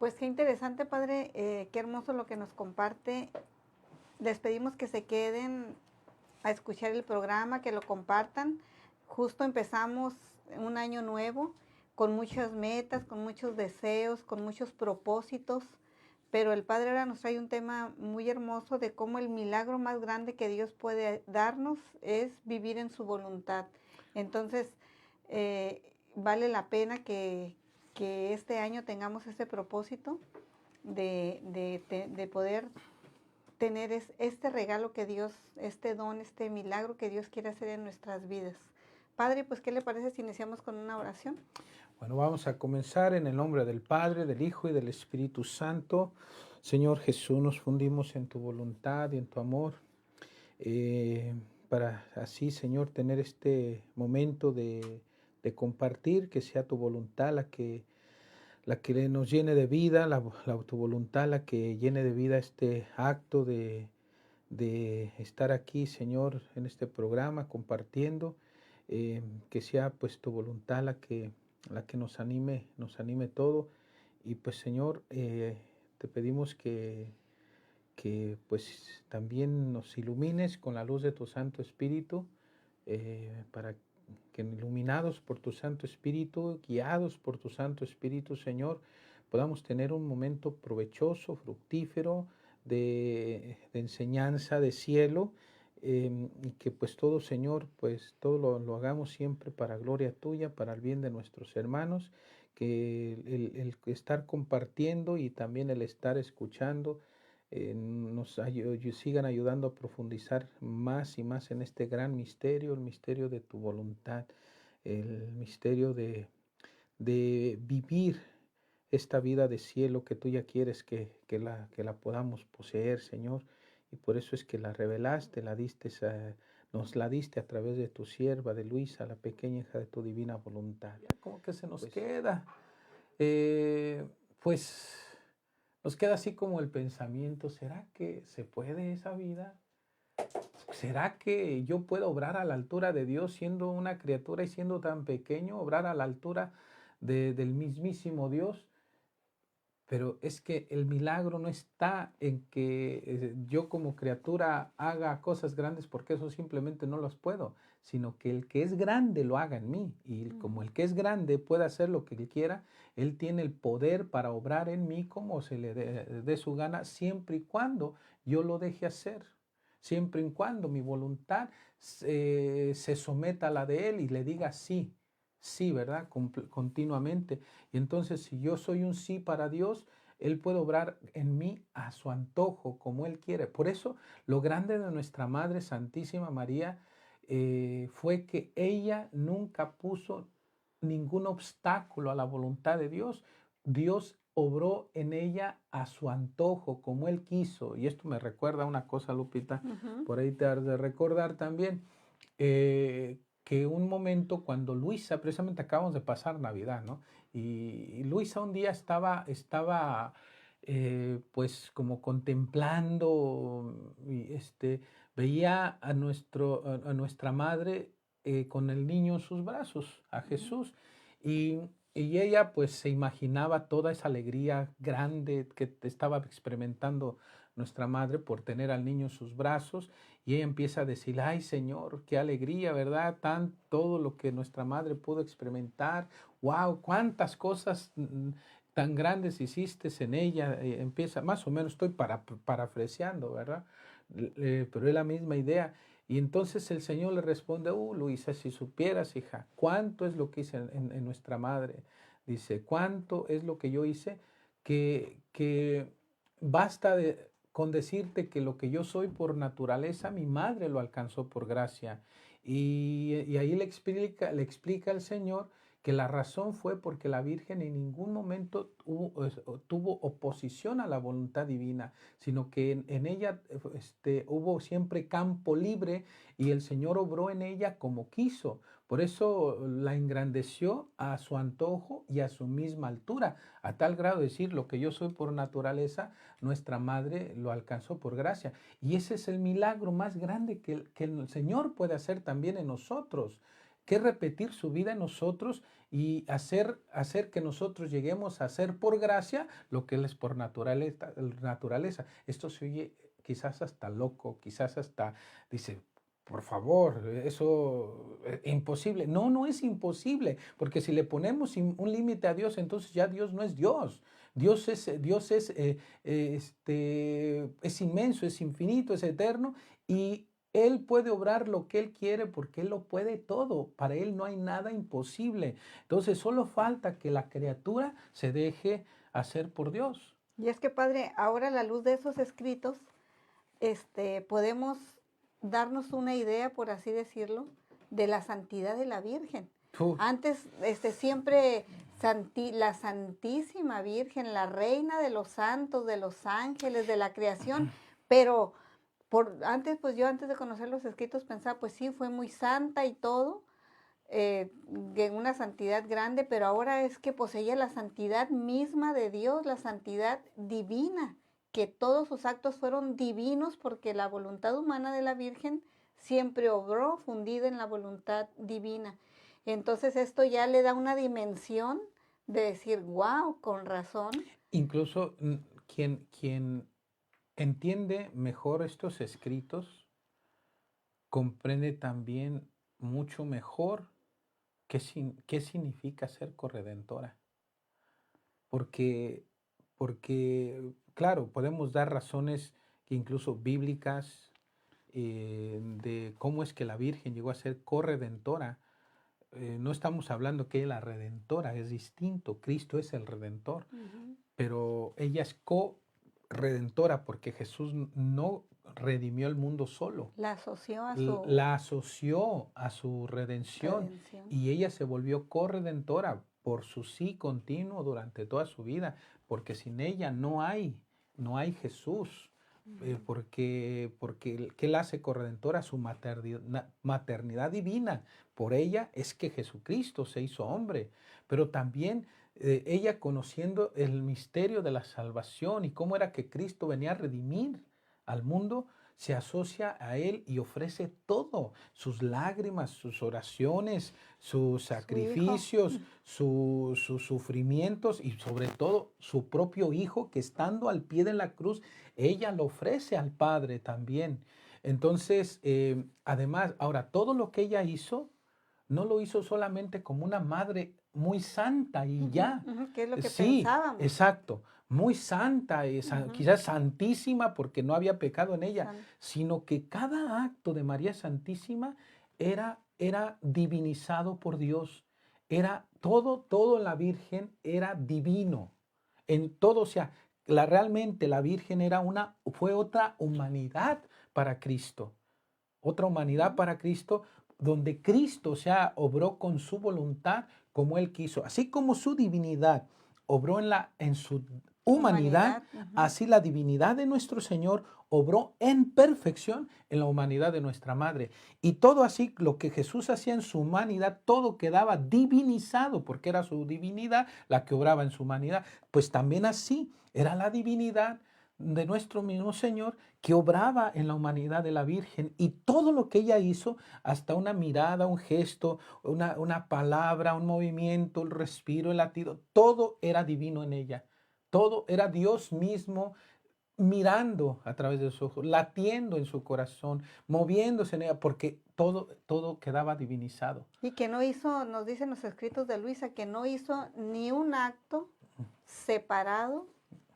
Pues qué interesante, padre, qué hermoso lo que nos comparte. Les pedimos que se queden a escuchar el programa, que lo compartan. Justo empezamos un año nuevo con muchas metas, con muchos deseos, con muchos propósitos, pero el Padre ahora nos trae un tema muy hermoso de cómo el milagro más grande que Dios puede darnos es vivir en su voluntad. Entonces, vale la pena que este año tengamos ese propósito de poder tener este regalo que Dios, este don, este milagro que Dios quiere hacer en nuestras vidas. Padre, pues, ¿qué le parece si iniciamos con una oración? Bueno, vamos a comenzar en el nombre del Padre, del Hijo y del Espíritu Santo. Señor Jesús, nos fundimos en tu voluntad y en tu amor, para así, Señor, tener este momento de compartir, que sea tu voluntad la que nos llene de vida, tu voluntad la que llene de vida este acto de estar aquí, Señor, en este programa compartiendo, que sea pues tu voluntad la que nos anime todo. Y pues, Señor, te pedimos que pues también nos ilumines con la luz de tu Santo Espíritu, para que iluminados por tu Santo Espíritu, guiados por tu Santo Espíritu, Señor, podamos tener un momento provechoso, fructífero, de enseñanza, de cielo, y que pues todo, Señor, pues todo lo hagamos siempre para gloria tuya, para el bien de nuestros hermanos, que el estar compartiendo y también el estar escuchando, sigan ayudando a profundizar más y más en este gran misterio, el misterio de tu voluntad, el misterio de vivir esta vida de cielo que tú ya quieres que la podamos poseer, Señor. Y por eso es que la revelaste, nos la diste a través de tu sierva, de Luisa, la pequeña hija de tu divina voluntad. Ya como que se nos queda, eh, pues nos queda así como el pensamiento: ¿será que se puede esa vida? ¿Será que yo puedo obrar a la altura de Dios siendo una criatura y siendo tan pequeño? ¿Obrar a la altura del mismísimo Dios? Pero es que el milagro no está en que yo como criatura haga cosas grandes, porque eso simplemente no las puedo, sino que el que es grande lo haga en mí. Y como el que es grande puede hacer lo que él quiera, él tiene el poder para obrar en mí como se le dé su gana, siempre y cuando yo lo deje hacer. Siempre y cuando mi voluntad se someta a la de él y le diga sí, sí, ¿verdad? Continuamente. Y entonces, si yo soy un sí para Dios, Él puede obrar en mí a su antojo, como Él quiere. Por eso, lo grande de nuestra Madre Santísima María, fue que ella nunca puso ningún obstáculo a la voluntad de Dios. Dios obró en ella a su antojo, como Él quiso. Y esto me recuerda una cosa, Lupita, por ahí te has de recordar también. Que un momento cuando Luisa, precisamente acabamos de pasar Navidad, ¿no? Y Luisa un día estaba pues como contemplando, y veía a nuestra madre, con el niño en sus brazos, a Jesús, y, y ella pues se imaginaba toda esa alegría grande que estaba experimentando nuestra madre por tener al niño en sus brazos. Y ella empieza a decir: ay, Señor, qué alegría, ¿verdad? Todo lo que nuestra madre pudo experimentar. Wow, cuántas cosas tan grandes hiciste en ella. Empieza, más o menos estoy parafraseando, ¿verdad? Pero es la misma idea. Y entonces el Señor le responde: Luisa, si supieras, hija, cuánto es lo que hice en nuestra madre. Dice: cuánto es lo que yo hice, que basta con decirte que lo que yo soy por naturaleza, mi madre lo alcanzó por gracia. Y ahí le explica el Señor que la razón fue porque la Virgen en ningún momento tuvo oposición a la voluntad divina, sino que en ella hubo siempre campo libre, y el Señor obró en ella como quiso. Por eso la engrandeció a su antojo y a su misma altura, a tal grado de decir: lo que yo soy por naturaleza, nuestra madre lo alcanzó por gracia. Y ese es el milagro más grande que el Señor puede hacer también en nosotros. que repetir su vida en nosotros y hacer que nosotros lleguemos a hacer por gracia lo que Él es por naturaleza. Esto se oye quizás hasta loco, quizás hasta dice, por favor, eso es imposible. No, no es imposible, porque si le ponemos un límite a Dios, entonces ya Dios no es Dios. Es inmenso, es infinito, es eterno y Él puede obrar lo que Él quiere porque Él lo puede todo. Para Él no hay nada imposible. Entonces solo falta que la criatura se deje hacer por Dios. Y es que, Padre, ahora a la luz de esos escritos, podemos darnos una idea, por así decirlo, de la santidad de la Virgen. Uf. Antes, siempre la Santísima Virgen, la Reina de los santos, de los ángeles, de la creación, pero pues yo antes de conocer los escritos pensaba, pues sí, fue muy santa y todo, de una santidad grande, pero ahora es que poseía la santidad misma de Dios, la santidad divina, que todos sus actos fueron divinos porque la voluntad humana de la Virgen siempre obró fundida en la voluntad divina. Entonces esto ya le da una dimensión de decir, wow, con razón. Incluso quien entiende mejor estos escritos comprende también mucho mejor qué significa ser corredentora. Porque, claro, podemos dar razones que incluso bíblicas de cómo es que la Virgen llegó a ser corredentora. No estamos hablando que ella es la redentora, es distinto. Cristo es el redentor, pero ella es co-redentora porque Jesús no redimió el mundo solo. La asoció a su redención. Y ella se volvió corredentora por su sí continuo durante toda su vida, porque sin ella no hay Jesús. Porque ¿qué la hace corredentora? Su maternidad divina. Por ella es que Jesucristo se hizo hombre, pero también ella conociendo el misterio de la salvación y cómo era que Cristo venía a redimir al mundo, se asocia a Él y ofrece todo, sus lágrimas, sus oraciones, sus sacrificios, sus sufrimientos y sobre todo su propio Hijo que estando al pie de la cruz, ella lo ofrece al Padre también. Entonces, además, ahora, todo lo que ella hizo, no lo hizo solamente como una madre muy santa y ya. ¿Qué es lo que Sí, pensábamos? exacto. Muy santa, quizás santísima porque no había pecado en ella, sino que cada acto de María Santísima era divinizado por Dios. Era todo en la Virgen era divino. En todo, o sea, realmente la Virgen fue otra humanidad para Cristo. Otra humanidad para Cristo, donde Cristo, o sea, obró con su voluntad como Él quiso. Así como su divinidad obró en su humanidad, así la divinidad de nuestro Señor obró en perfección en la humanidad de nuestra Madre. Y todo así, lo que Jesús hacía en su humanidad, todo quedaba divinizado, porque era su divinidad la que obraba en su humanidad. Pues también así era la divinidad de nuestro mismo Señor que obraba en la humanidad de la Virgen y todo lo que ella hizo, hasta una mirada, un gesto, una palabra, un movimiento, el respiro, el latido, todo era divino en ella. Todo era Dios mismo mirando a través de sus ojos, latiendo en su corazón, moviéndose en ella, porque todo quedaba divinizado. Y que no hizo, nos dicen los escritos de Luisa, que no hizo ni un acto separado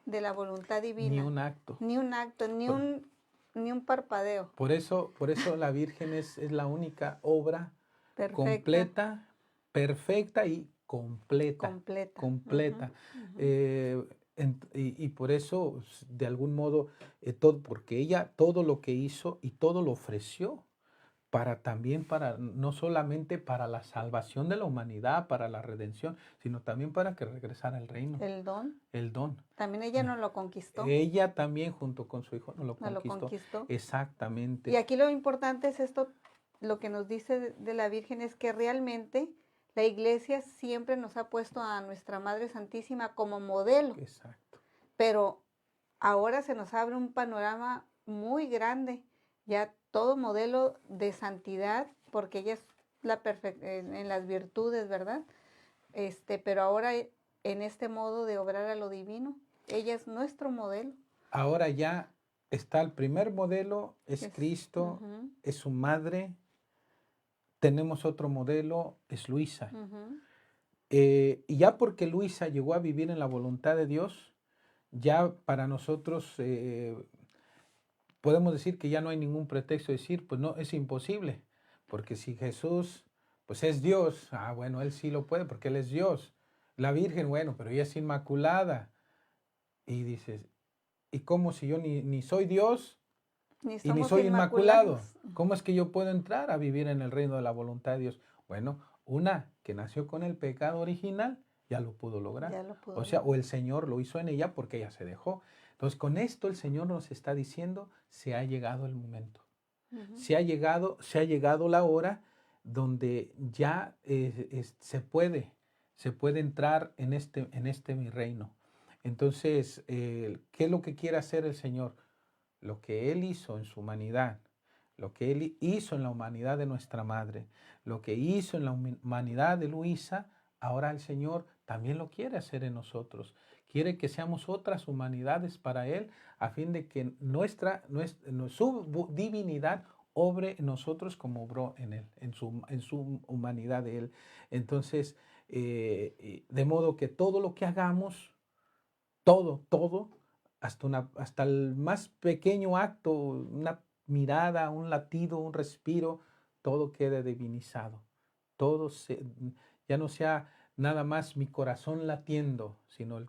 de la voluntad divina. Ni un acto. Ni un acto, ni un parpadeo. Por eso la Virgen es la única obra completa, perfecta y completa. Completa. Y por eso, de algún modo, porque ella todo lo que hizo y todo lo ofreció no solamente para la salvación de la humanidad, para la redención, sino también para que regresara el reino. El don. El don. También ella nos lo conquistó. Ella también, junto con su hijo, nos lo conquistó. Exactamente. Y aquí lo importante es esto, lo que nos dice de la Virgen es que realmente la Iglesia siempre nos ha puesto a nuestra Madre Santísima como modelo. Exacto. Pero ahora se nos abre un panorama muy grande, ya todo modelo de santidad, porque ella es en las virtudes, ¿verdad? Pero ahora en este modo de obrar a lo divino, ella es nuestro modelo. Ahora ya está el primer modelo, es Cristo, es su madre. Tenemos otro modelo, es Luisa. Y ya porque Luisa llegó a vivir en la voluntad de Dios, ya para nosotros podemos decir que ya no hay ningún pretexto de decir, pues no, es imposible, porque si Jesús, pues es Dios, bueno, Él sí lo puede, porque Él es Dios. La Virgen, bueno, pero ella es inmaculada. Y dices, ¿y cómo si yo ni soy Dios y ni soy inmaculado? ¿Cómo es que yo puedo entrar a vivir en el reino de la voluntad de Dios? Bueno, una que nació con el pecado original, ya lo pudo lograr. O sea, o el Señor lo hizo en ella porque ella se dejó. Entonces, con esto el Señor nos está diciendo, se ha llegado el momento. Se ha llegado la hora donde ya se puede entrar en este mi reino. Entonces, ¿qué es lo que quiere hacer el Señor? Lo que Él hizo en su humanidad, lo que Él hizo en la humanidad de nuestra madre, lo que hizo en la humanidad de Luisa, ahora el Señor también lo quiere hacer en nosotros. Quiere que seamos otras humanidades para Él, a fin de que su divinidad obre en nosotros como obró en Él, en su humanidad de Él. Entonces, de modo que todo lo que hagamos, todo, hasta el más pequeño acto, una mirada, un latido, un respiro, todo quede divinizado. Ya no sea nada más mi corazón latiendo, sino el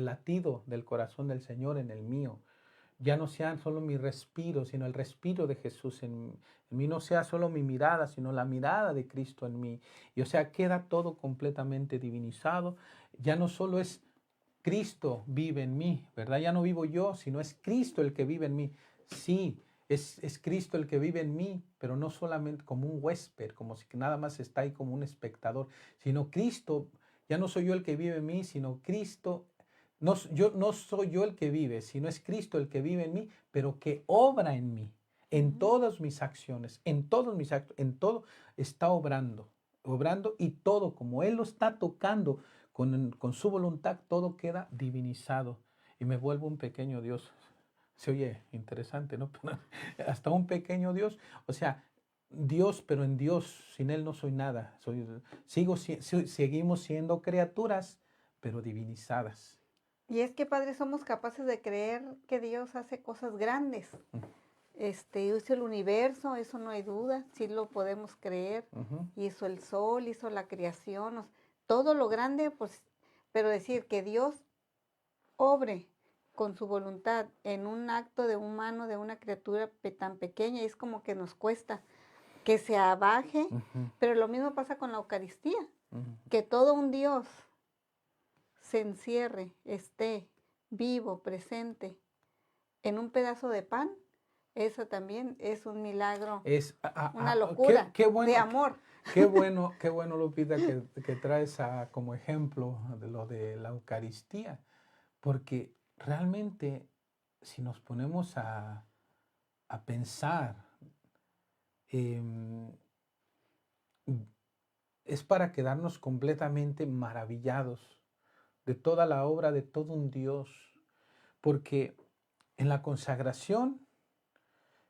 latido del corazón del Señor en el mío. Ya no sea solo mi respiro, sino el respiro de Jesús en mí. No sea solo mi mirada, sino la mirada de Cristo en mí. Y o sea, queda todo completamente divinizado. Ya no solo es Cristo vive en mí, ¿verdad? Ya no vivo yo, sino es Cristo el que vive en mí. Sí, es Cristo el que vive en mí, pero no solamente como un huésped, como si nada más está ahí como un espectador, sino Cristo, ya no soy yo el que vive en mí, sino Cristo, no soy yo el que vive, sino es Cristo el que vive en mí, pero que obra en mí, en todas mis acciones, en todos mis actos, en todo está obrando y todo como Él lo está tocando con su voluntad, todo queda divinizado y me vuelvo un pequeño Dios. Se oye interesante, ¿no? Hasta un pequeño Dios, o sea, Dios, pero en Dios, sin Él no soy nada. Seguimos siendo criaturas, pero divinizadas. Y es que, Padre, somos capaces de creer que Dios hace cosas grandes. Hizo el universo, eso no hay duda, sí lo podemos creer. Hizo el sol, hizo la creación, todo lo grande, pues, pero decir que Dios obre con su voluntad en un acto de humano, de una criatura tan pequeña, es como que nos cuesta que se abaje, pero lo mismo pasa con la Eucaristía, que todo un Dios se encierre, esté vivo, presente, en un pedazo de pan, eso también es un milagro, una locura qué bueno, de amor. Qué bueno, Lupita, que traes como ejemplo de lo de la Eucaristía, porque realmente si nos ponemos a pensar, es para quedarnos completamente maravillados de toda la obra de todo un Dios, porque en la consagración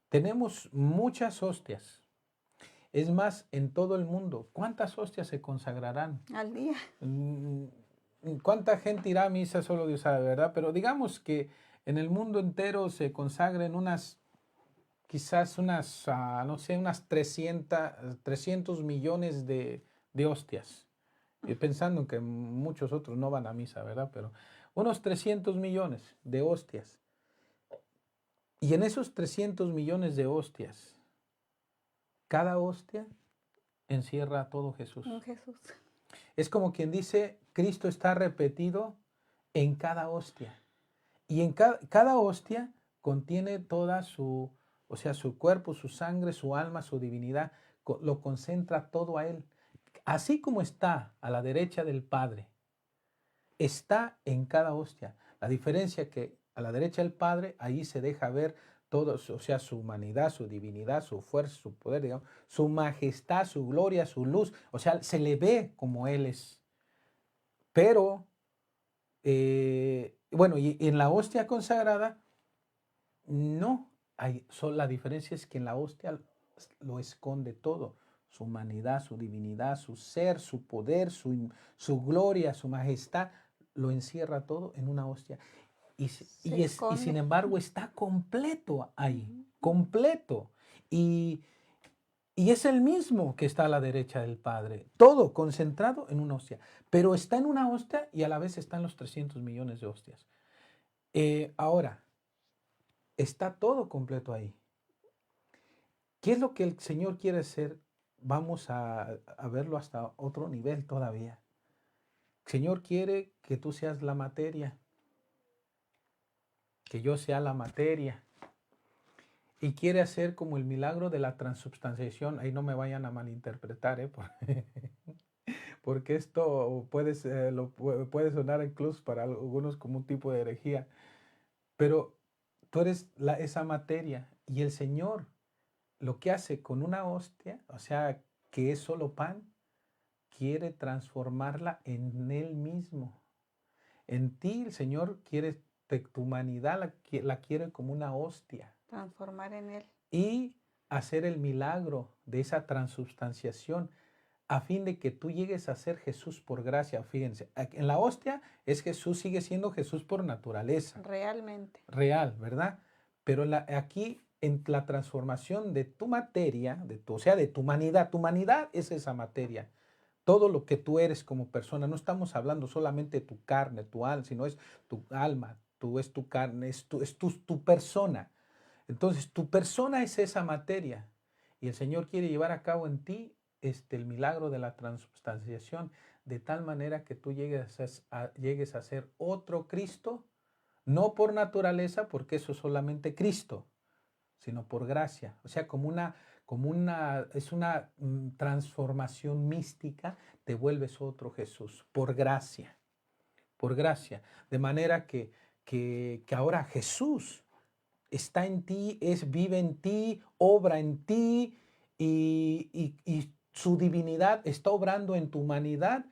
tenemos muchas hostias. Es más, en todo el mundo, ¿cuántas hostias se consagrarán? Al día. ¿Cuánta gente irá a misa? Solo Dios sabe, ¿verdad? Pero digamos que en el mundo entero se consagren quizás unas 300 millones de hostias. Y pensando en que muchos otros no van a misa, ¿verdad? Pero unos 300 millones de hostias. Y en esos 300 millones de hostias, cada hostia encierra a todo Jesús. Jesús. Es como quien dice, Cristo está repetido en cada hostia. Y en cada hostia contiene toda su cuerpo, su sangre, su alma, su divinidad. Lo concentra todo a Él. Así como está a la derecha del Padre, está en cada hostia. La diferencia es que a la derecha del Padre, ahí se deja ver todo, o sea, su humanidad, su divinidad, su fuerza, su poder, digamos, su majestad, su gloria, su luz, o sea, se le ve como Él es. Pero, bueno, y en la hostia consagrada, no, la diferencia es que en la hostia lo esconde todo, su humanidad, su divinidad, su ser, su poder, su gloria, su majestad, lo encierra todo en una hostia. Y sin embargo está completo ahí, completo. Y es el mismo que está a la derecha del Padre, todo concentrado en una hostia. Pero está en una hostia y a la vez están los 300 millones de hostias. Ahora, está todo completo ahí. ¿Qué es lo que el Señor quiere hacer? Vamos a verlo hasta otro nivel todavía. El Señor quiere que tú seas la materia, que yo sea la materia. Y quiere hacer como el milagro de la transubstanciación. Ahí no me vayan a malinterpretar, porque esto puede sonar incluso para algunos como un tipo de herejía. Pero tú eres esa materia y el Señor lo que hace con una hostia, o sea, que es solo pan, quiere transformarla en Él mismo. En ti el Señor quiere, tu humanidad la quiere como una hostia. Transformar en Él. Y hacer el milagro de esa transubstanciación a fin de que tú llegues a ser Jesús por gracia. Fíjense, en la hostia es Jesús, sigue siendo Jesús por naturaleza. Realmente. Real, ¿verdad? Pero aquí en la transformación de tu materia, o sea, de tu humanidad es esa materia. Todo lo que tú eres como persona, no estamos hablando solamente de tu carne, tu alma, sino es tu alma, es tu carne, es tu persona. Entonces, tu persona es esa materia y el Señor quiere llevar a cabo en ti el milagro de la transubstanciación de tal manera que tú llegues a ser otro Cristo, no por naturaleza, porque eso es solamente Cristo, sino por gracia. O sea, es una transformación mística, te vuelves otro Jesús, por gracia, por gracia. De manera que ahora Jesús está en ti, vive en ti, obra en ti y su divinidad está obrando en tu humanidad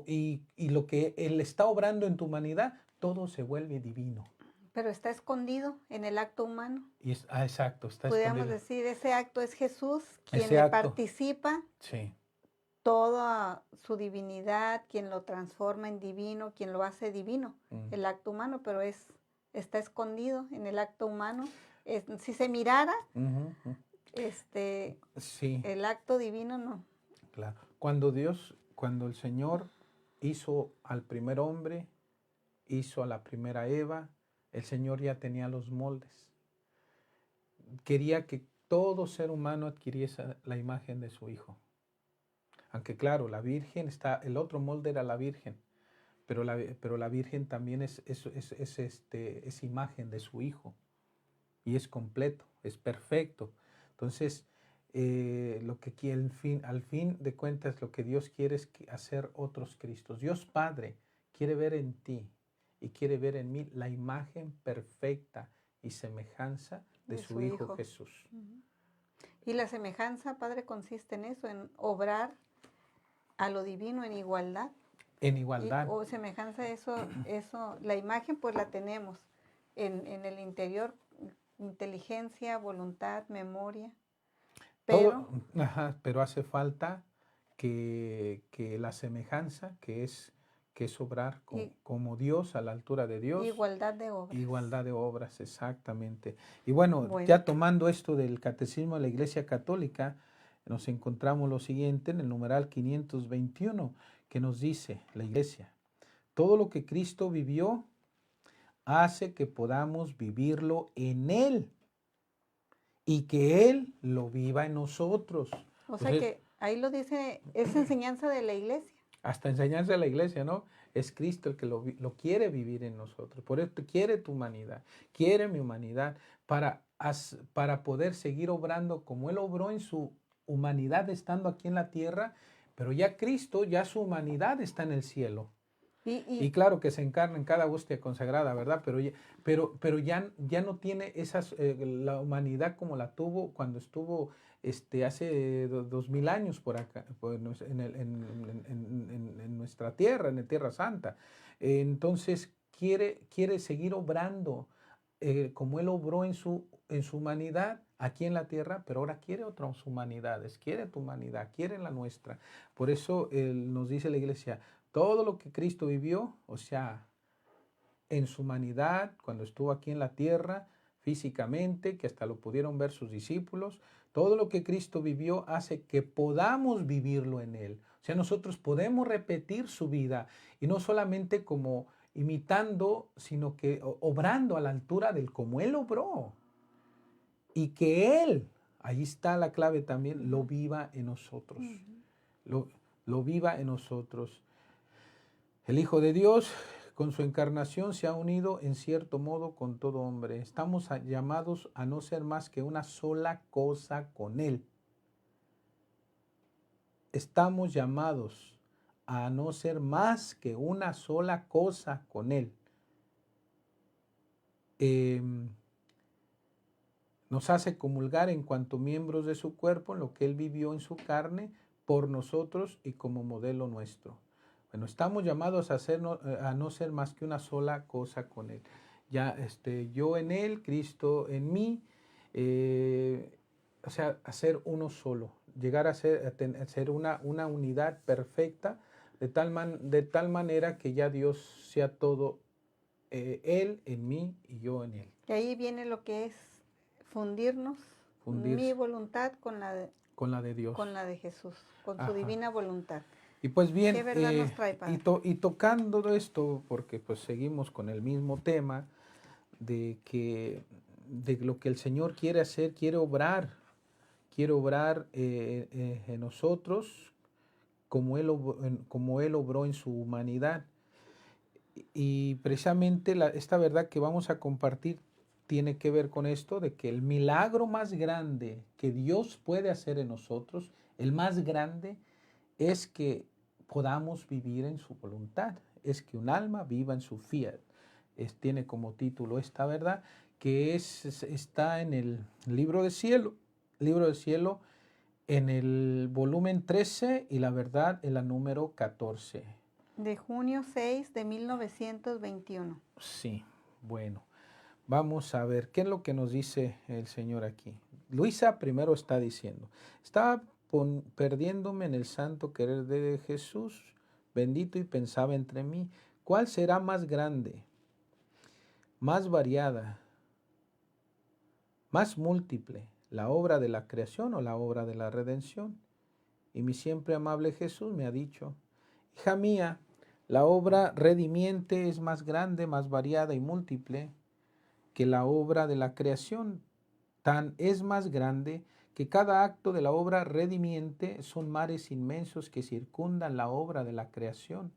y lo que Él está obrando en tu humanidad, todo se vuelve divino. Pero está escondido en el acto humano. Exacto, está Podríamos escondido. decir, ese acto es Jesús quien le participa. Sí. Toda su divinidad, quien lo transforma en divino, quien lo hace divino, el acto humano, pero está escondido en el acto humano. Si se mirara, sí. El acto divino no. Claro. Cuando el Señor hizo al primer hombre, hizo a la primera Eva, el Señor ya tenía los moldes. Quería que todo ser humano adquiriese la imagen de su Hijo. Aunque claro, la Virgen el otro molde era la Virgen, pero la Virgen también es imagen de su Hijo y es completo, es perfecto. Entonces, lo que al fin de cuentas, lo que Dios quiere es hacer otros Cristos. Dios Padre quiere ver en ti y quiere ver en mí la imagen perfecta y semejanza de su Hijo Jesús. Y la semejanza, Padre, consiste en eso, en obrar a lo divino en igualdad. En igualdad. O semejanza, eso, la imagen pues la tenemos en el interior, inteligencia, voluntad, memoria. Pero hace falta que la semejanza, que es obrar como Dios, a la altura de Dios. Igualdad de obras. Igualdad de obras, exactamente. Y bueno, ya tomando esto del Catecismo de la Iglesia Católica, nos encontramos lo siguiente en el numeral 521, que nos dice la Iglesia: todo lo que Cristo vivió hace que podamos vivirlo en Él y que Él lo viva en nosotros. O sea que ahí lo dice, es enseñanza de la Iglesia. Hasta enseñanza de la Iglesia, ¿no? Es Cristo el que lo quiere vivir en nosotros. Por eso quiere tu humanidad, quiere mi humanidad, para poder seguir obrando como Él obró en su humanidad estando aquí en la tierra, pero ya Cristo, ya su humanidad está en el cielo. Y claro que se encarna en cada hostia consagrada, ¿verdad? Pero ya no tiene la humanidad como la tuvo cuando estuvo hace 2000 años por acá, en nuestra tierra, en la Tierra Santa. Entonces quiere seguir obrando como Él obró en su humanidad aquí en la tierra, pero ahora quiere otras humanidades, quiere tu humanidad, quiere la nuestra. Por eso nos dice la iglesia, todo lo que Cristo vivió, o sea, en su humanidad, cuando estuvo aquí en la tierra, físicamente, que hasta lo pudieron ver sus discípulos, todo lo que Cristo vivió hace que podamos vivirlo en Él. O sea, nosotros podemos repetir su vida y no solamente como imitando, sino que obrando a la altura del como Él obró. Y que Él, ahí está la clave también, lo viva en nosotros. Lo viva en nosotros. El Hijo de Dios, con su encarnación, se ha unido en cierto modo con todo hombre. Estamos llamados a no ser más que una sola cosa con Él. Estamos llamados a no ser más que una sola cosa con Él. Nos hace comulgar en cuanto miembros de su cuerpo, en lo que Él vivió en su carne, por nosotros y como modelo nuestro. Bueno, estamos llamados a no ser más que una sola cosa con Él. Ya yo en Él, Cristo en mí, o sea, a ser uno solo, llegar a ser una unidad perfecta, de tal manera que ya Dios sea todo, Él en mí y yo en Él. Y ahí viene lo que es fundirnos, mi voluntad con la de Dios. Con la de Jesús, con su divina voluntad. Y pues bien, ¿qué verdad nos trae, Padre? y tocando esto, porque pues seguimos con el mismo tema de lo que el Señor quiere hacer, quiere obrar en nosotros como Él obró en su humanidad. Y precisamente esta verdad que vamos a compartir tiene que ver con esto, de que el milagro más grande que Dios puede hacer en nosotros, el más grande, es que podamos vivir en su voluntad, es que un alma viva en su fiat. Tiene como título esta verdad, que está en el libro del cielo, en el volumen 13 y la verdad en la número 14. De junio 6 de 1921. Sí, bueno. Vamos a ver, ¿qué es lo que nos dice el Señor aquí? Luisa primero está diciendo, estaba perdiéndome en el santo querer de Jesús, bendito, y pensaba entre mí, ¿cuál será más grande, más variada, más múltiple, la obra de la creación o la obra de la redención? Y mi siempre amable Jesús me ha dicho, hija mía, la obra redimiente es más grande, más variada y múltiple que la obra de la creación. Tan es más grande que cada acto de la obra redimiente son mares inmensos que circundan la obra de la creación,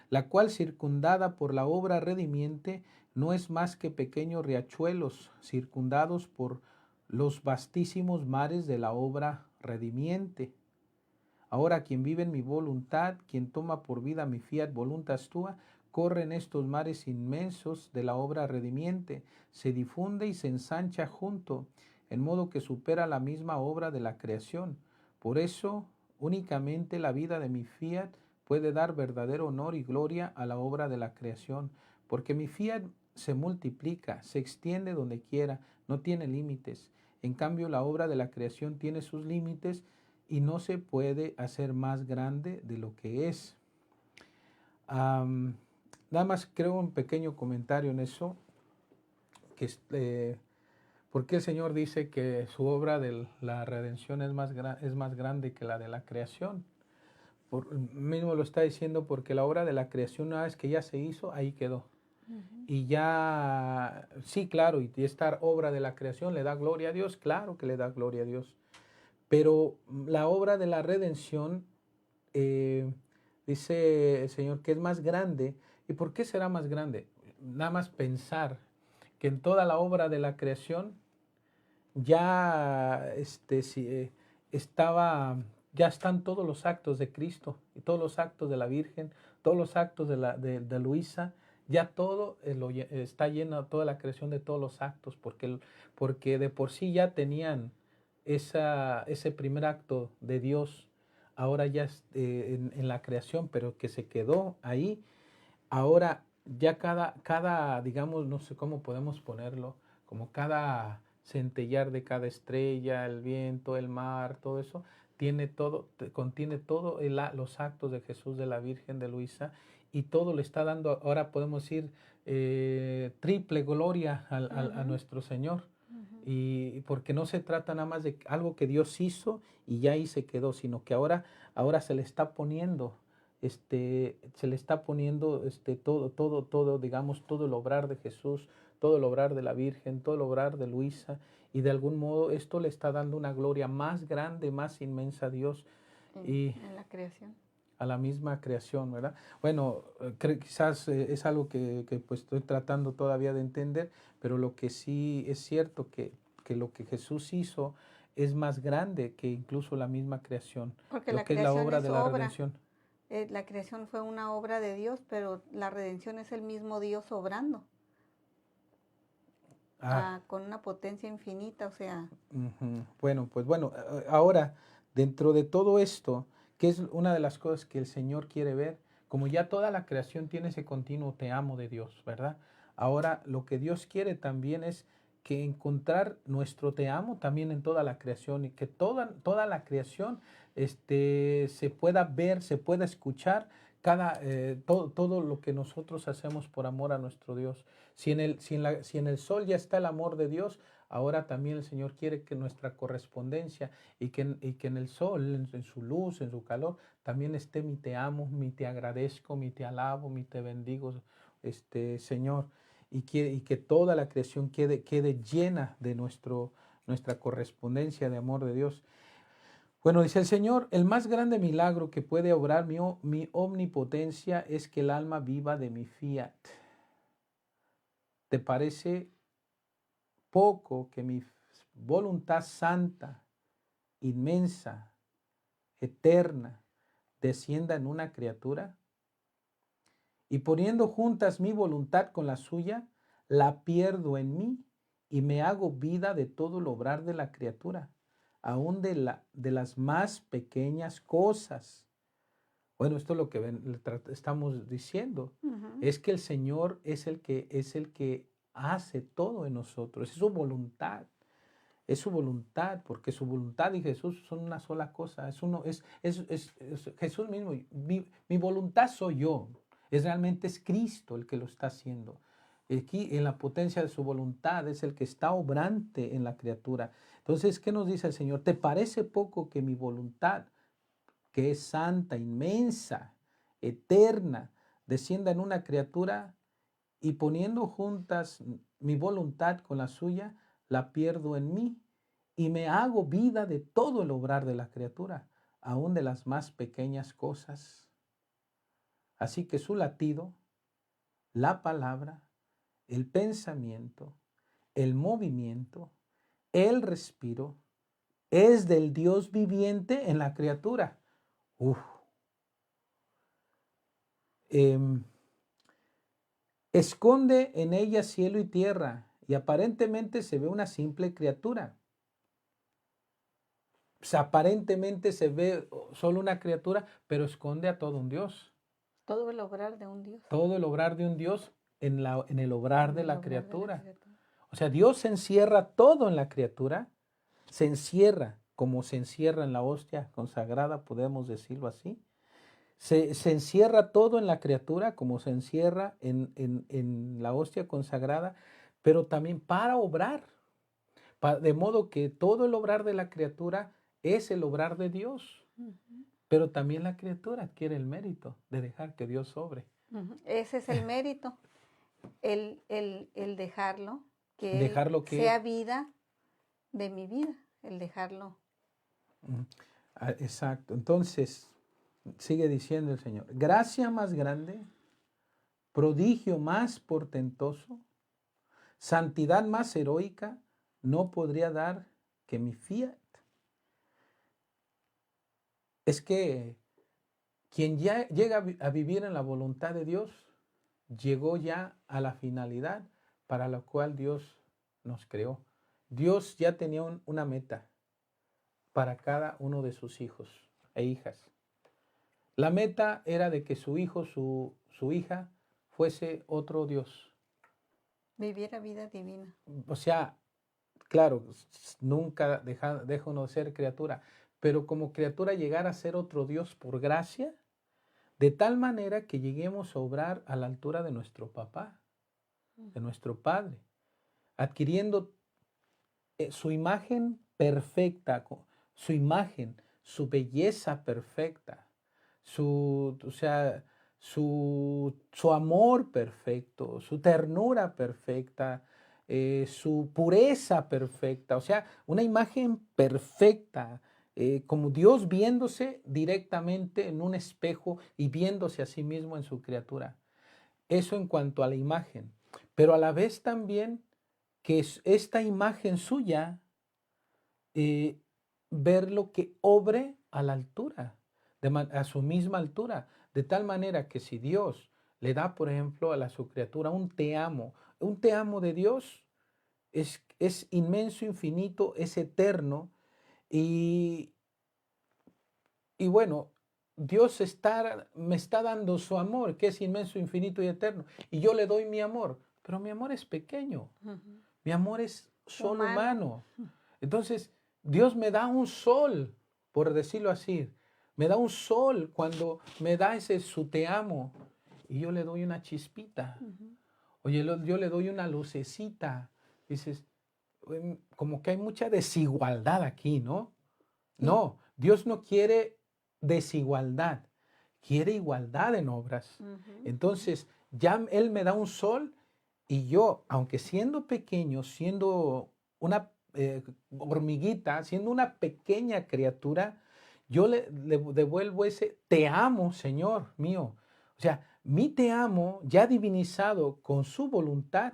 la cual, circundada por la obra redimiente, no es más que pequeños riachuelos circundados por los vastísimos mares de la obra redimiente. Ahora quien vive en mi voluntad, quien toma por vida mi fiat voluntas tua, corre en estos mares inmensos de la obra redimiente, se difunde y se ensancha junto, en modo que supera la misma obra de la creación. Por eso, únicamente la vida de mi fiat puede dar verdadero honor y gloria a la obra de la creación, porque mi fiat se multiplica, se extiende donde quiera, no tiene límites. En cambio, la obra de la creación tiene sus límites y no se puede hacer más grande de lo que es. Nada más creo un pequeño comentario en eso, porque el Señor dice que su obra de la redención es más grande que la de la creación. Mismo lo está diciendo porque la obra de la creación, una vez que ya se hizo, ahí quedó. Y ya, sí, claro, y esta obra de la creación le da gloria a Dios, claro que le da gloria a Dios. Pero la obra de la redención, dice el Señor, que es más grande. ¿Y por qué será más grande? Nada más pensar que en toda la obra de la creación ya ya están todos los actos de Cristo y todos los actos de la Virgen, todos los actos de Luisa, ya todo está lleno, toda la creación de todos los actos, porque de por sí ya tenían ese primer acto de Dios, ahora ya en la creación, pero que se quedó ahí. Ahora ya digamos, no sé cómo podemos ponerlo, como cada centellar de cada estrella, el viento, el mar, todo eso, contiene todo los actos de Jesús, de la Virgen, de Luisa, y todo le está dando, ahora podemos decir, triple gloria a nuestro Señor. Y porque no se trata nada más de algo que Dios hizo y ya ahí se quedó, sino que ahora se le está poniendo todo, digamos, todo el obrar de Jesús, todo el obrar de la Virgen, todo el obrar de Luisa, y de algún modo esto le está dando una gloria más grande, más inmensa a Dios y en la creación. a la misma creación, ¿verdad? Bueno, quizás es algo que pues estoy tratando todavía de entender, pero lo que sí es cierto que lo que Jesús hizo es más grande que incluso la misma creación, Porque lo la que es la creación obra es de la obra. redención. La creación fue una obra de Dios, pero la redención es el mismo Dios obrando con una potencia infinita, o sea. Bueno, pues bueno, ahora, dentro de todo esto, que es una de las cosas que el Señor quiere ver, como ya toda la creación tiene ese continuo te amo de Dios, ¿verdad? Ahora lo que Dios quiere también es que encontrar nuestro te amo también en toda la creación y que toda la creación se pueda ver, se pueda escuchar todo lo que nosotros hacemos por amor a nuestro Dios. Si en el sol ya está el amor de Dios, ahora también el Señor quiere que nuestra correspondencia y que en el sol, en su luz, en su calor, también esté mi te amo, mi te agradezco, mi te alabo, mi te bendigo, Señor. Y que toda la creación quede llena de nuestra correspondencia de amor de Dios. Bueno, dice el Señor, el más grande milagro que puede obrar mi omnipotencia es que el alma viva de mi fiat. ¿Te parece poco que mi voluntad santa, inmensa, eterna, descienda en una criatura? Y poniendo juntas mi voluntad con la suya, la pierdo en mí y me hago vida de todo el obrar de la criatura, aún de las más pequeñas cosas. Bueno, esto es lo que estamos diciendo. Es que el Señor es el que hace todo en nosotros. Es su voluntad. Es su voluntad, porque su voluntad y Jesús son una sola cosa. Es Jesús mismo. Mi voluntad soy yo. Realmente es Cristo el que lo está haciendo. Aquí en la potencia de su voluntad es el que está obrante en la criatura. Entonces, ¿qué nos dice el Señor? ¿Te parece poco que mi voluntad, que es santa, inmensa, eterna, descienda en una criatura y poniendo juntas mi voluntad con la suya, la pierdo en mí y me hago vida de todo el obrar de la criatura, aún de las más pequeñas cosas? Así que su latido, la palabra, el pensamiento, el movimiento, el respiro, es del Dios viviente en la criatura. Esconde en ella cielo y tierra y aparentemente se ve una simple criatura. O sea, aparentemente se ve solo una criatura, pero esconde a todo un Dios. Todo el obrar de un Dios. Todo el obrar de un Dios en el obrar de la criatura. O sea, Dios se encierra todo en la criatura, se encierra como se encierra en la hostia consagrada, podemos decirlo así. Se encierra todo en la criatura como se encierra en la hostia consagrada, pero también para obrar. De modo que todo el obrar de la criatura es el obrar de Dios. Pero también la criatura adquiere el mérito de dejar que Dios obre. Ese es el mérito, el dejarlo, dejarlo que sea vida de mi vida, el dejarlo. Exacto. Entonces, sigue diciendo el Señor, gracia más grande, prodigio más portentoso, santidad más heroica, no podría dar que mi fiat. es que quien ya llega a vivir en la voluntad de Dios, llegó ya a la finalidad para la cual Dios nos creó. Dios ya tenía una meta para cada uno de sus hijos e hijas. La meta era de que su hijo, su hija, fuese otro Dios. Viviera vida divina. O sea, claro, nunca deja uno de ser criatura, pero como criatura llegar a ser otro Dios por gracia, de tal manera que lleguemos a obrar a la altura de nuestro papá, de nuestro padre, adquiriendo su imagen perfecta, su imagen, su belleza perfecta, o sea, su amor perfecto, su ternura perfecta, su pureza perfecta, o sea, una imagen perfecta, como Dios viéndose directamente en un espejo y viéndose a sí mismo en su criatura. Eso en cuanto a la imagen, pero a la vez también que esta imagen suya, eh, ver lo que obre a la altura, a su misma altura, de tal manera que si Dios le da, por ejemplo, a su criatura un te amo de Dios es inmenso, infinito, es eterno y, y bueno, Dios me está dando su amor, que es inmenso, infinito y eterno, y yo le doy mi amor, pero mi amor es pequeño, mi amor es solo humano. Entonces, Dios me da un sol, por decirlo así. Me da un sol cuando me da ese su te amo. Y yo le doy una chispita. Oye, yo le doy una lucecita. Dices, como que hay mucha desigualdad aquí, ¿no? No, Dios no quiere desigualdad. Quiere igualdad en obras. Entonces, ya Él me da un sol y yo, aunque siendo pequeño, siendo una hormiguita, siendo una pequeña criatura, yo le devuelvo ese te amo, Señor mío. O sea, mi te amo ya divinizado con su voluntad,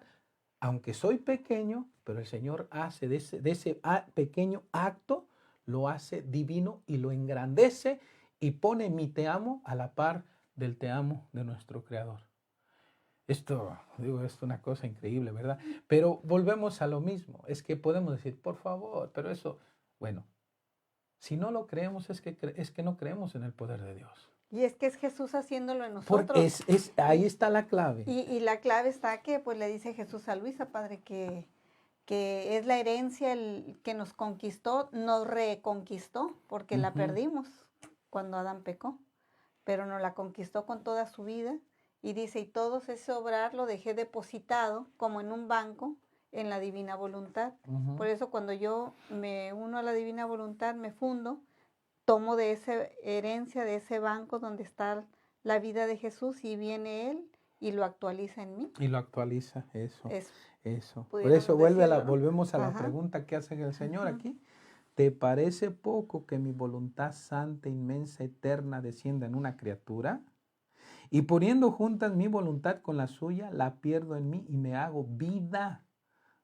aunque soy pequeño, pero el Señor hace de ese pequeño acto, lo hace divino y lo engrandece y pone mi te amo a la par del te amo de nuestro Creador. Esto, digo, es una cosa increíble, ¿verdad? Pero volvemos a lo mismo. Es que podemos decir, por favor, pero eso, bueno, si no lo creemos es que no creemos en el poder de Dios. Y es que es Jesús haciéndolo en Porque nosotros. ahí está la clave. Y la clave está que pues le dice Jesús a Luisa, Padre, que es la herencia el que nos conquistó, nos reconquistó, porque la perdimos cuando Adán pecó, pero nos la conquistó con toda su vida. Y dice, y todo ese obrar lo dejé depositado como en un banco en la divina voluntad. Por eso cuando yo me uno a la divina voluntad, me fundo, tomo de esa herencia, de ese banco donde está la vida de Jesús y viene Él y lo actualiza en mí. Y lo actualiza, eso. Por eso volvemos a la pregunta que hace el Señor aquí. ¿Te parece poco que mi voluntad santa, inmensa, eterna descienda en una criatura? Y poniendo juntas mi voluntad con la suya, la pierdo en mí y me hago vida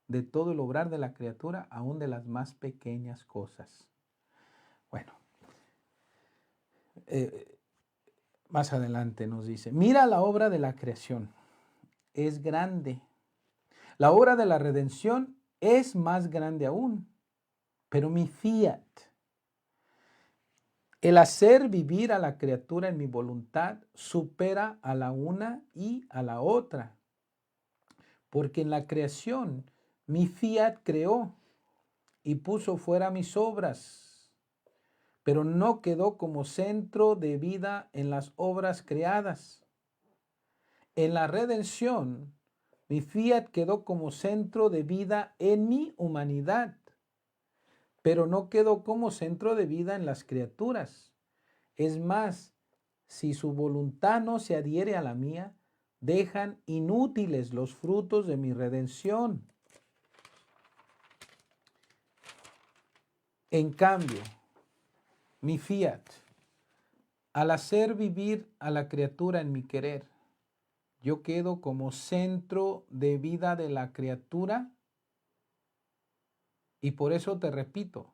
de todo el obrar de la criatura, aún de las más pequeñas cosas. Bueno, más adelante nos dice, mira la obra de la creación, es grande. La obra de la redención es más grande aún, pero mi fiat, el hacer vivir a la criatura en mi voluntad, supera a la una y a la otra. Porque en la creación mi fiat creó y puso fuera mis obras, pero no quedó como centro de vida en las obras creadas. En la redención, mi fiat quedó como centro de vida en mi humanidad, pero no quedó como centro de vida en las criaturas. Es más, si su voluntad no se adhiere a la mía, dejan inútiles los frutos de mi redención. En cambio, mi fiat, al hacer vivir a la criatura en mi querer, yo quedo como centro de vida de la criatura y por eso te repito,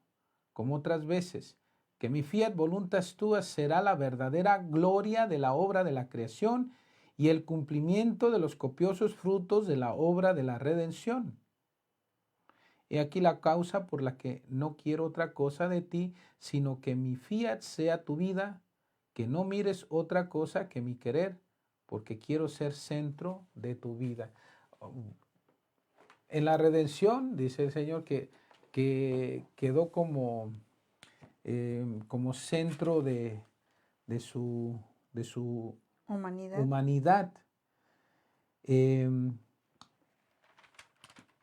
como otras veces, que mi fiat voluntas tua será la verdadera gloria de la obra de la creación y el cumplimiento de los copiosos frutos de la obra de la redención. He aquí la causa por la que no quiero otra cosa de ti, sino que mi fiat sea tu vida, que no mires otra cosa que mi querer, porque quiero ser centro de tu vida. En la redención, dice el Señor, que quedó como centro de su humanidad,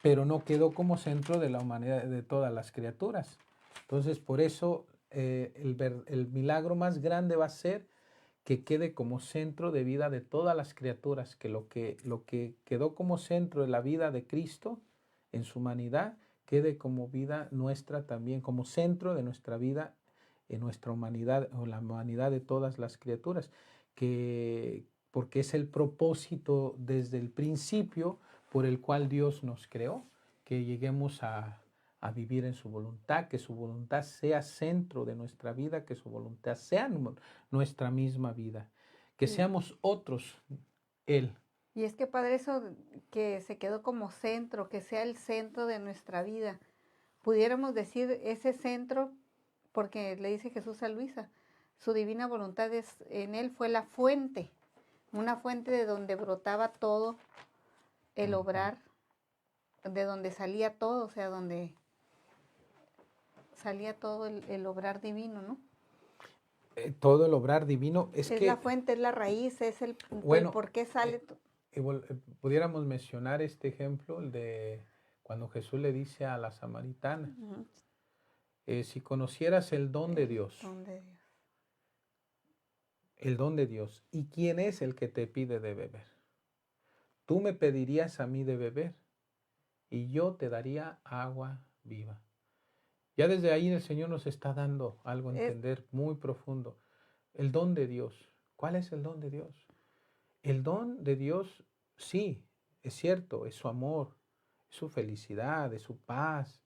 pero no quedó como centro de la humanidad de todas las criaturas. Entonces, por eso el milagro más grande va a ser que quede como centro de vida de todas las criaturas, que lo que quedó como centro de la vida de Cristo en su humanidad, quede como vida nuestra también, como centro de nuestra vida en nuestra humanidad o la humanidad de todas las criaturas, porque es el propósito desde el principio por el cual Dios nos creó, que lleguemos a vivir en su voluntad, que su voluntad sea centro de nuestra vida, que su voluntad sea nuestra misma vida, que seamos otros Él. Y es que, Padre, eso que se quedó como centro, que sea el centro de nuestra vida, pudiéramos decir ese centro, porque le dice Jesús a Luisa, su divina voluntad en Él fue la fuente, una fuente de donde brotaba todo el obrar, de donde salía todo, o sea, donde salía todo el obrar divino, ¿no? Todo el obrar divino es que... Es la fuente, es la raíz, es el por qué sale... pudiéramos mencionar este ejemplo, el de cuando Jesús le dice a la samaritana, si conocieras el don de Dios, el don de Dios, ¿y quién es el que te pide de beber? Tú me pedirías a mí de beber y yo te daría agua viva. Ya desde ahí el Señor nos está dando algo a entender muy profundo. El don de Dios. ¿Cuál es el don de Dios? El don de Dios, sí, es cierto, es su amor, es su felicidad, es su paz.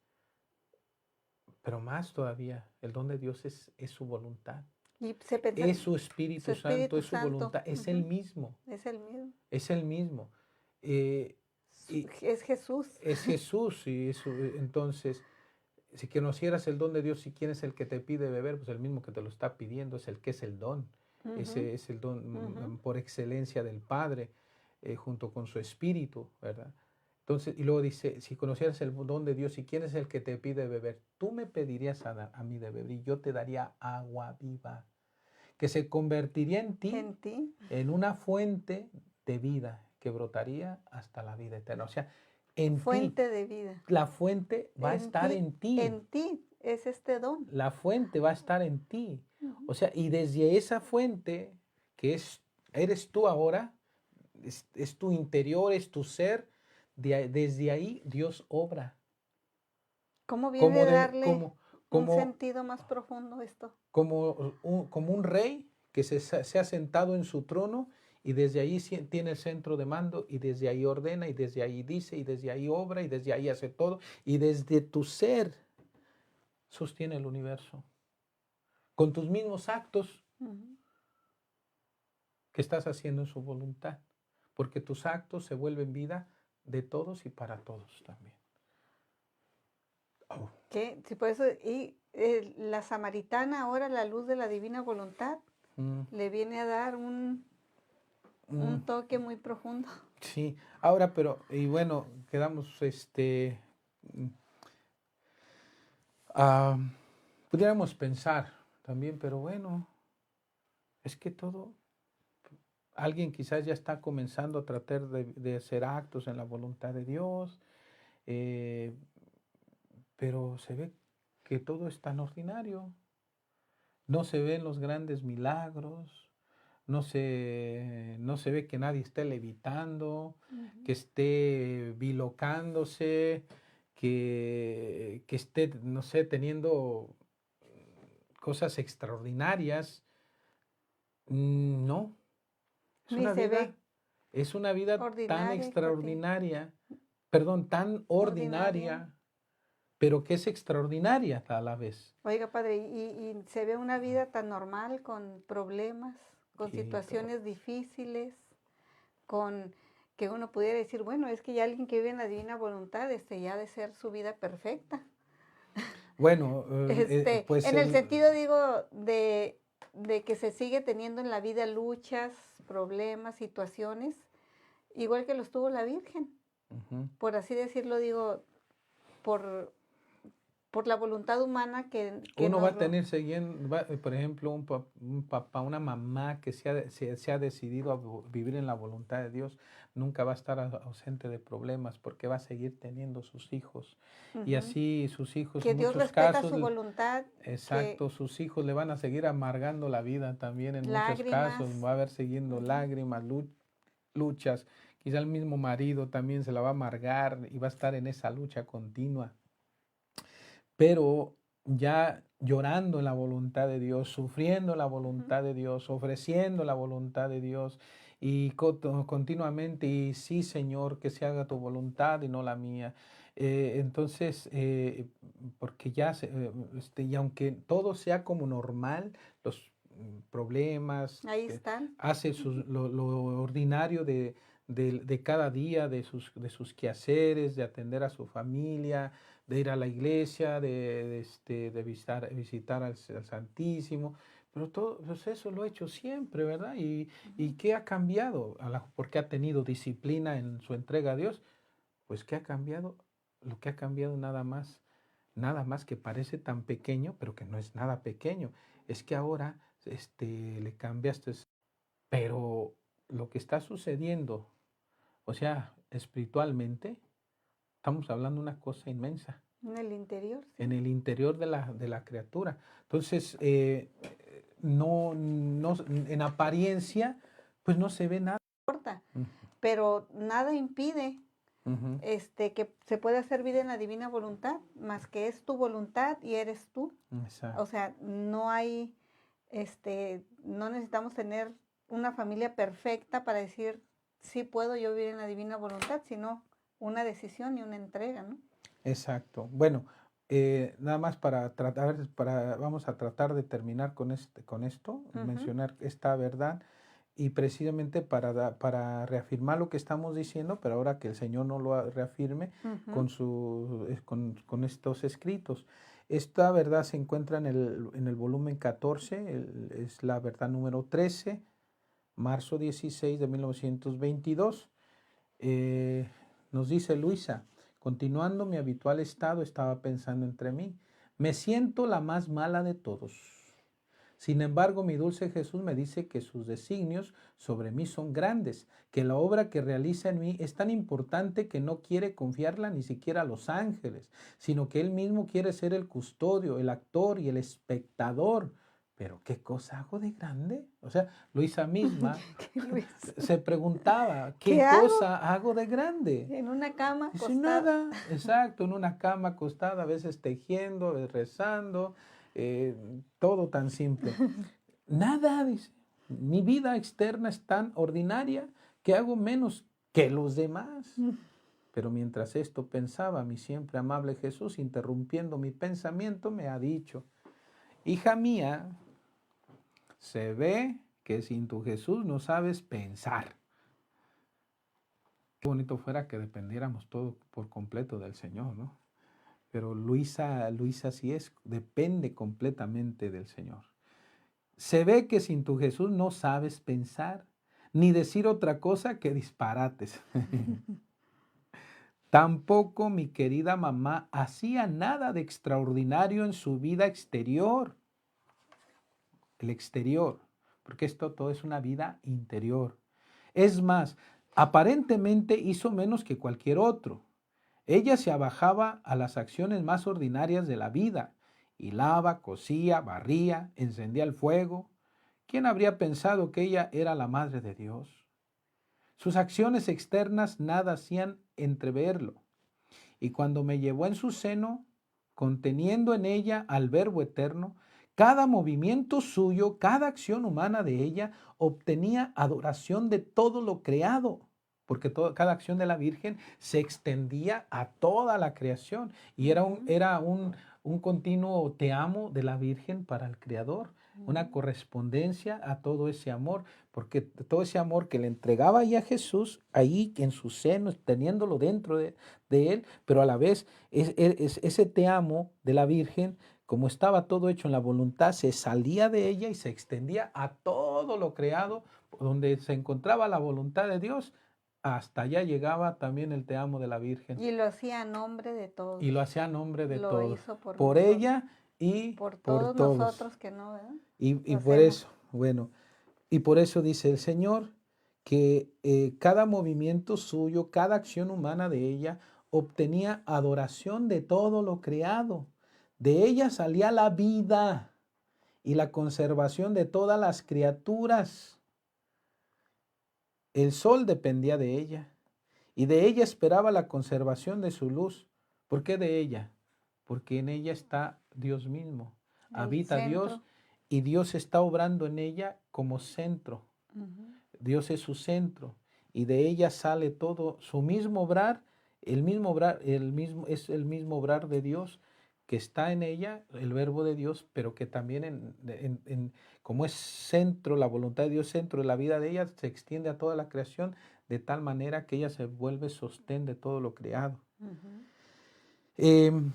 Pero más todavía, el don de Dios es su voluntad. Es su Espíritu Santo, es su voluntad, es el mismo. Es el mismo. Es el mismo. Es Jesús. Es Jesús. Y entonces, si conocieras el don de Dios, ¿y quién es el que te pide beber? Pues el mismo que te lo está pidiendo, es el que es el don. Ese es el don por excelencia del Padre, junto con su Espíritu, ¿verdad? Entonces, y luego dice, si conocieras el don de Dios, ¿y quién es el que te pide beber? Tú me pedirías a mí de beber y yo te daría agua viva, que se convertiría en ti en una fuente de vida que brotaría hasta la vida eterna. O sea, en fuente ti, de vida. la fuente va a estar en ti. En ti es este don. La fuente va a estar en ti. O sea, y desde esa fuente, que eres tú ahora, es tu interior, es tu ser, desde ahí Dios obra. ¿Cómo viene a darle un sentido más profundo esto? Como un rey que se ha sentado en su trono y desde ahí tiene el centro de mando y desde ahí ordena y desde ahí dice y desde ahí obra y desde ahí hace todo y desde tu ser sostiene el universo. Con tus mismos actos que estás haciendo en su voluntad. Porque tus actos se vuelven vida de todos y para todos también. Oh. ¿Qué? Sí, por eso, y la samaritana ahora, la luz de la divina voluntad, le viene a dar un toque muy profundo. Sí, ahora, pero, y bueno, quedamos, pudiéramos pensar también, pero bueno, es que alguien quizás ya está comenzando a tratar de hacer actos en la voluntad de Dios, pero se ve que todo es tan ordinario. No se ven los grandes milagros, no se ve que nadie esté levitando, que esté bilocándose, que esté, no sé, teniendo cosas extraordinarias. No. Es una vida tan extraordinaria, tan ordinaria, pero que es extraordinaria a la vez. Oiga, padre, y se ve una vida tan normal con problemas, con Sí, situaciones difíciles, con que uno pudiera decir, bueno, es que ya alguien que vive en la divina voluntad, ya ha de ser su vida perfecta. bueno, pues En el sentido, digo, de que se sigue teniendo en la vida luchas, problemas, situaciones, igual que los tuvo la Virgen. ujú. Por así decirlo, digo, por, por la voluntad humana que Uno va nos... a tener, por ejemplo, un papá, una mamá que se ha decidido a vivir en la voluntad de Dios, nunca va a estar ausente de problemas porque va a seguir teniendo sus hijos. Y Ujú. así sus hijos, Que en Dios muchos respeta casos, su voluntad, que exacto, sus hijos le van a seguir amargando la vida también en muchos lágrimas. casos, va a haber siguiendo Ujú. lágrimas, luchas, quizá el mismo marido también se la va a amargar y va a estar en esa lucha continua, pero ya llorando en la voluntad de Dios, sufriendo la Ujú. voluntad de Dios, ofreciendo la voluntad de Dios y continuamente, y sí, Señor, que se haga tu voluntad y no la mía. Entonces, porque ya, y aunque todo sea como normal, los problemas, Ahí están. hace lo ordinario de cada día, de sus quehaceres, de atender a su familia, de ir a la iglesia, de visitar al Santísimo, pero todo pues eso lo he hecho siempre, ¿verdad? ¿Y Ujú. qué ha cambiado? Porque ha tenido disciplina en su entrega a Dios, pues ¿qué ha cambiado? Lo que ha cambiado nada más que parece tan pequeño, pero que no es nada pequeño, es que ahora le cambiaste, pero lo que está sucediendo, o sea, espiritualmente, estamos hablando de una cosa inmensa En el interior, en sí. el interior de la criatura. Entonces, en apariencia, pues no se ve nada. Importa, Ujú, pero nada impide ujú, que se pueda hacer vida en la divina voluntad, más que es tu voluntad y eres tú. O exacto, sea, no hay, no necesitamos tener una familia perfecta para decir, sí puedo yo vivir en la divina voluntad, sino una decisión y una entrega, ¿no? exacto. Bueno, nada más para tratar, vamos a tratar de terminar con esto, Ujú, mencionar esta verdad. Y precisamente para reafirmar lo que estamos diciendo, pero ahora que el Señor no lo reafirme ujú. con estos escritos. Esta verdad se encuentra en el volumen 14, es la verdad número 13, marzo 16 de 1922. Eh, Nos dice Luisa, continuando mi habitual estado, estaba pensando entre mí, me siento la más mala de todos. Sin embargo, mi dulce Jesús me dice que sus designios sobre mí son grandes, que la obra que realiza en mí es tan importante que no quiere confiarla ni siquiera a los ángeles, sino que Él mismo quiere ser el custodio, el actor y el espectador. Pero ¿qué cosa hago de grande? O sea, Luisa misma ¿Qué, Luis? se preguntaba, ¿Qué ¿qué hago? cosa hago de grande? En una cama Dice, acostada. nada, exacto, en una cama acostada, a veces tejiendo, a veces rezando, eh, todo tan simple. Nada, dice, mi vida externa es tan ordinaria que hago menos que los demás. Pero mientras esto pensaba, mi siempre amable Jesús, interrumpiendo mi pensamiento, me ha dicho, hija mía, se ve que sin tu Jesús no sabes pensar. Qué bonito fuera que dependiéramos todo por completo del Señor, ¿no? Pero Luisa sí es, depende completamente del Señor. Se ve que sin tu Jesús no sabes pensar, ni decir otra cosa que disparates. Tampoco mi querida mamá hacía nada de extraordinario en su vida exterior. El exterior, porque esto todo es una vida interior. Es más, aparentemente hizo menos que cualquier otro. Ella se abajaba a las acciones más ordinarias de la vida. Hilaba, cosía, barría, encendía el fuego. ¿Quién habría pensado que ella era la Madre de Dios? Sus acciones externas nada hacían entreverlo. Y cuando me llevó en su seno, conteniendo en ella al Verbo eterno, cada movimiento suyo, cada acción humana de ella obtenía adoración de todo lo creado. porque cada acción de la Virgen se extendía a toda la creación y era un continuo te amo de la Virgen para el Creador, una correspondencia a todo ese amor, porque todo ese amor que le entregaba ahí a Jesús, ahí en su seno, teniéndolo dentro de él, pero a la vez ese te amo de la Virgen, como estaba todo hecho en la voluntad, se salía de ella y se extendía a todo lo creado, donde se encontraba la voluntad de Dios, hasta allá llegaba también el te amo de la Virgen. Y lo hacía a nombre de todos. Y lo hacía a nombre de Lo todos. hizo por Por nosotros. ella y Por por todos todos. nosotros que no, ¿verdad? Y Lo por hacemos. eso, bueno, y por eso dice el Señor que cada movimiento suyo, cada acción humana de ella, obtenía adoración de todo lo creado. De ella salía la vida y la conservación de todas las criaturas. El sol dependía de ella y de ella esperaba la conservación de su luz. ¿Por qué de ella? Porque en ella está Dios mismo. El Habita Dios centro. y Dios está obrando en ella como centro. Ujú. Dios es su centro y de ella sale todo su mismo obrar, es el mismo obrar de Dios que está en ella, el verbo de Dios, pero que también como es centro, la voluntad de Dios centro de la vida de ella, se extiende a toda la creación de tal manera que ella se vuelve sostén de todo lo creado. Ujú.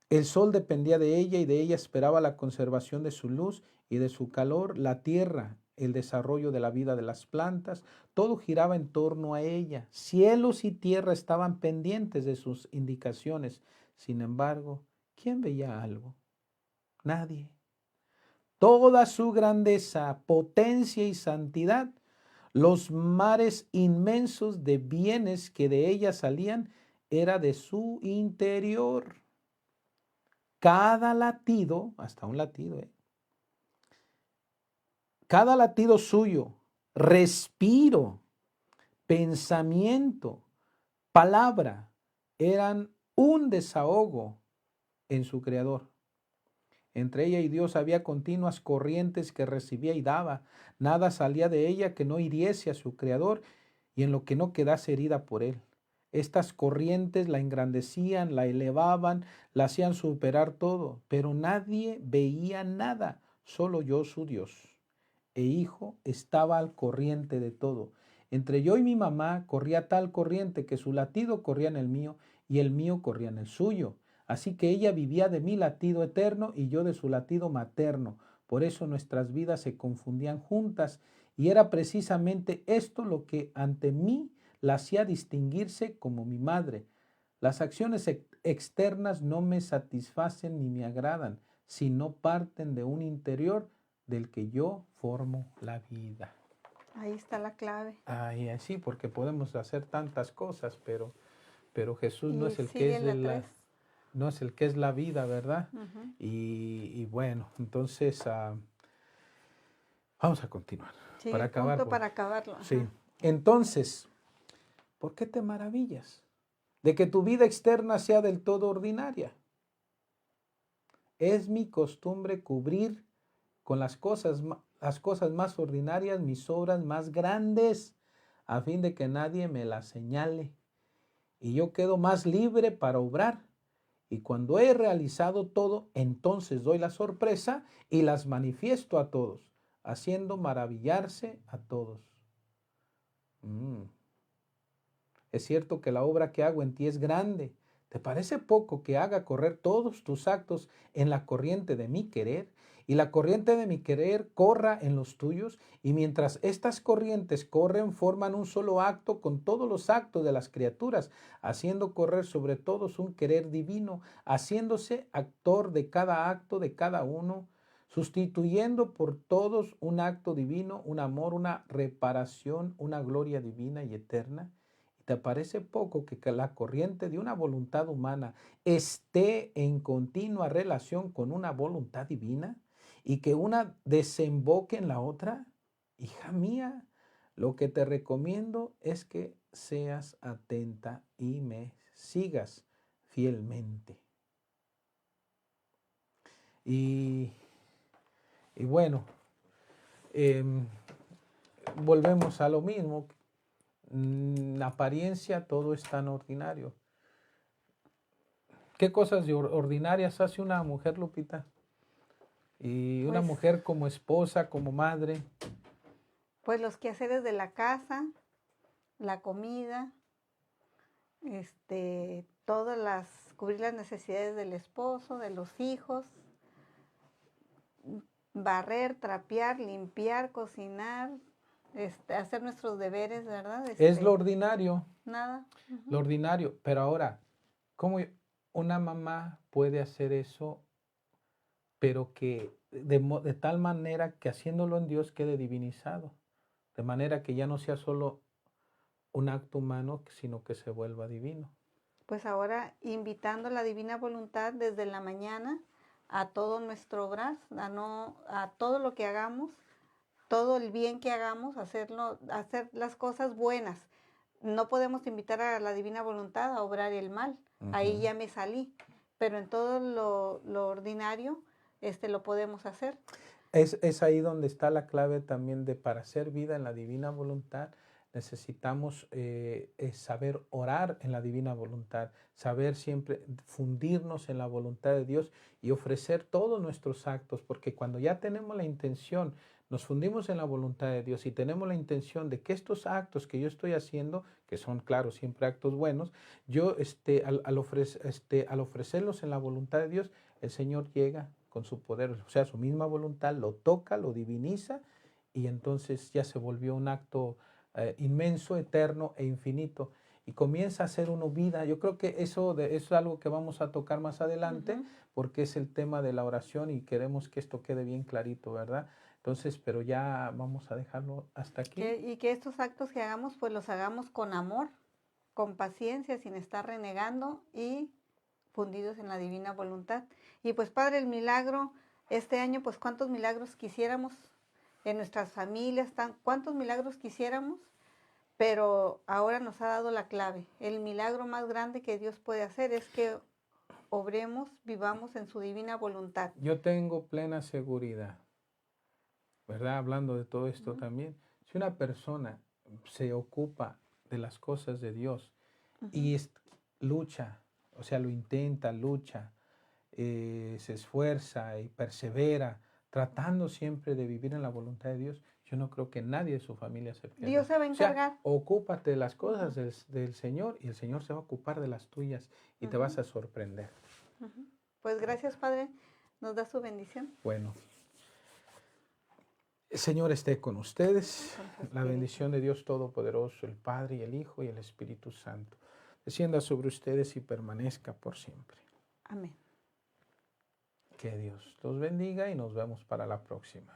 El sol dependía de ella y de ella esperaba la conservación de su luz y de su calor, la tierra, el desarrollo de la vida de las plantas, todo giraba en torno a ella. Cielos y tierra estaban pendientes de sus indicaciones. Sin embargo, ¿quién veía algo? Nadie. Toda su grandeza, potencia y santidad, los mares inmensos de bienes que de ella salían, era de su interior. Cada latido, hasta un latido, cada latido suyo, respiro, pensamiento, palabra, eran un desahogo en su Creador. Entre ella y Dios había continuas corrientes que recibía y daba. Nada salía de ella que no hiriese a su Creador y en lo que no quedase herida por él. Estas corrientes la engrandecían, la elevaban, la hacían superar todo, pero nadie veía nada, solo yo, su Dios e hijo, estaba al corriente de todo. Entre yo y mi mamá corría tal corriente que su latido corría en el mío y el mío corría en el suyo. Así que ella vivía de mi latido eterno y yo de su latido materno. Por eso nuestras vidas se confundían juntas y era precisamente esto lo que ante mí la hacía distinguirse como mi madre. Las acciones externas no me satisfacen ni me agradan, si no parten de un interior del que yo formo la vida. Ahí está la clave. Ay, sí, porque podemos hacer tantas cosas, pero Jesús no Y es el que sigue es la la, 3. no es el que es la vida, ¿verdad? Ujú. Y bueno, entonces vamos a continuar. Sí, Para acabar, punto para acabarlo. sí. Ajá. Entonces, ¿por qué te maravillas de que tu vida externa sea del todo ordinaria? Es mi costumbre cubrir con las cosas más ordinarias mis obras más grandes, a fin de que nadie me las señale. Y yo quedo más libre para obrar. Y cuando he realizado todo, entonces doy la sorpresa y las manifiesto a todos, haciendo maravillarse a todos. Es cierto que la obra que hago en ti es grande. ¿Te parece poco que haga correr todos tus actos en la corriente de mi querer y la corriente de mi querer corra en los tuyos? Y mientras estas corrientes corren, forman un solo acto con todos los actos de las criaturas, haciendo correr sobre todos un querer divino, haciéndose actor de cada acto de cada uno, sustituyendo por todos un acto divino, un amor, una reparación, una gloria divina y eterna. ¿Te parece poco que la corriente de una voluntad humana esté en continua relación con una voluntad divina y que una desemboque en la otra? Hija mía, lo que te recomiendo es que seas atenta y me sigas fielmente. Y bueno, volvemos a lo mismo. En apariencia todo es tan ordinario. ¿Qué cosas ordinarias hace una mujer, Lupita? Y una Pues, mujer como esposa, como madre. pues los quehaceres de la casa, la comida, cubrir las necesidades del esposo, de los hijos, barrer, trapear, limpiar, cocinar, hacer nuestros deberes, ¿verdad? Es lo ordinario, Nada. lo ordinario. Pero ahora, ¿cómo una mamá puede hacer eso, pero que de tal manera que haciéndolo en Dios quede divinizado? De manera que ya no sea solo un acto humano, sino que se vuelva divino. Pues ahora invitando la divina voluntad desde la mañana a todo nuestro obrar, a todo lo que hagamos, todo el bien que hagamos, hacer las cosas buenas. No podemos invitar a la divina voluntad a obrar el mal. Ahí ya me salí. Pero en todo lo ordinario, lo podemos hacer. Es ahí donde está la clave también de para hacer vida en la divina voluntad. Necesitamos saber orar en la divina voluntad, saber siempre fundirnos en la voluntad de Dios y ofrecer todos nuestros actos, porque cuando ya tenemos la intención, nos fundimos en la voluntad de Dios y tenemos la intención de que estos actos que yo estoy haciendo, que son, claro, siempre actos buenos, yo al ofrecerlos en la voluntad de Dios, el Señor llega con su poder, o sea, su misma voluntad, lo toca, lo diviniza y entonces ya se volvió un acto inmenso, eterno e infinito. Y comienza a hacer uno vida. Yo creo que eso es algo que vamos a tocar más adelante, porque es el tema de la oración y queremos que esto quede bien clarito, ¿verdad? Entonces, pero ya vamos a dejarlo hasta aquí. Y que estos actos que hagamos, pues los hagamos con amor, con paciencia, sin estar renegando y fundidos en la divina voluntad. Y pues Padre, el milagro, este año, pues cuántos milagros quisiéramos en nuestras familias, cuántos milagros quisiéramos, pero ahora nos ha dado la clave. El milagro más grande que Dios puede hacer es que obremos, vivamos en su divina voluntad. Yo tengo plena seguridad, ¿verdad? Hablando de todo esto también. Si una persona se ocupa de las cosas de Dios y lucha, o sea, lo intenta, lucha, se esfuerza y persevera, tratando siempre de vivir en la voluntad de Dios, yo no creo que nadie de su familia se pierda. Dios se va a encargar. O sea, ocúpate de las cosas del Señor y el Señor se va a ocupar de las tuyas y te vas a sorprender. Pues gracias, Padre. Nos da su bendición. Bueno. El Señor esté con ustedes. La bendición de Dios Todopoderoso, el Padre y el Hijo y el Espíritu Santo, descienda sobre ustedes y permanezca por siempre. Amén. Que Dios los bendiga y nos vemos para la próxima.